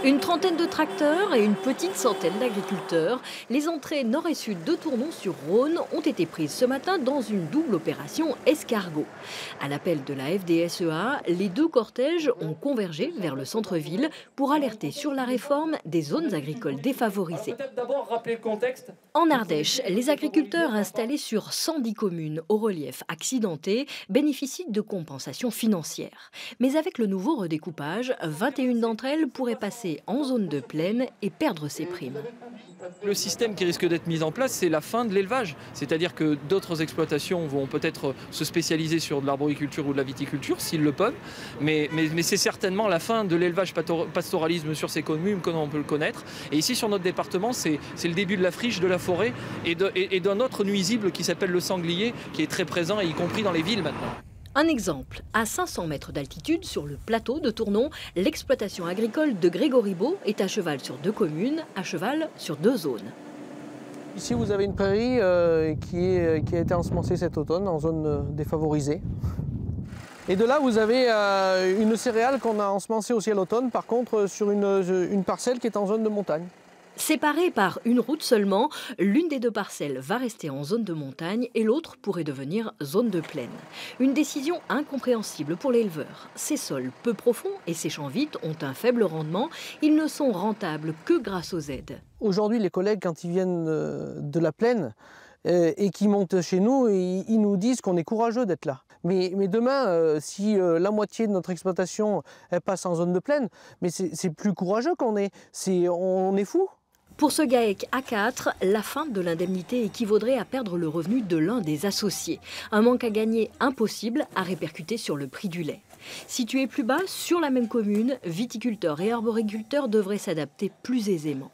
Une trentaine de tracteurs et une petite centaine d'agriculteurs. Les entrées nord et sud de Tournon-sur-Rhône ont été prises ce matin dans une double opération escargot. À l'appel de la FDSEA, les deux cortèges ont convergé vers le centre-ville pour alerter sur la réforme des zones agricoles défavorisées. En Ardèche, les agriculteurs installés sur 110 communes au relief accidenté bénéficient de compensations financières. Mais avec le nouveau redécoupage, 21 d'entre elles pourraient passer en zone de plaine et perdre ses primes. Le système qui risque d'être mis en place, c'est la fin de l'élevage. C'est-à-dire que d'autres exploitations vont peut-être se spécialiser sur de l'arboriculture ou de la viticulture, s'ils le peuvent. Mais c'est certainement la fin de l'élevage pastoralisme sur ces communes, comme on peut le connaître. Et ici, sur notre département, c'est le début de la friche, de la forêt et d'un autre nuisible qui s'appelle le sanglier, qui est très présent, y compris dans les villes maintenant. Un exemple, à 500 mètres d'altitude sur le plateau de Tournon, l'exploitation agricole de Grégory Beau est à cheval sur 2 communes, à cheval sur 2 zones. Ici, vous avez une prairie qui a été ensemencée cet automne en zone défavorisée. Et de là, vous avez une céréale qu'on a ensemencée aussi à l'automne, par contre sur une parcelle qui est en zone de montagne. Séparées par une route seulement, l'une des 2 parcelles va rester en zone de montagne et l'autre pourrait devenir zone de plaine. Une décision incompréhensible pour l'éleveur. Ces sols peu profonds et séchant vite ont un faible rendement. Ils ne sont rentables que grâce aux aides. Aujourd'hui, les collègues, quand ils viennent de la plaine et qui montent chez nous, ils nous disent qu'on est courageux d'être là. Mais demain, si la moitié de notre exploitation elle passe en zone de plaine, mais c'est plus courageux qu'on est. On est fou. Pour ce GAEC A4, la fin de l'indemnité équivaudrait à perdre le revenu de l'un des associés. Un manque à gagner impossible à répercuter sur le prix du lait. Situés plus bas, sur la même commune, viticulteurs et arboriculteurs devraient s'adapter plus aisément.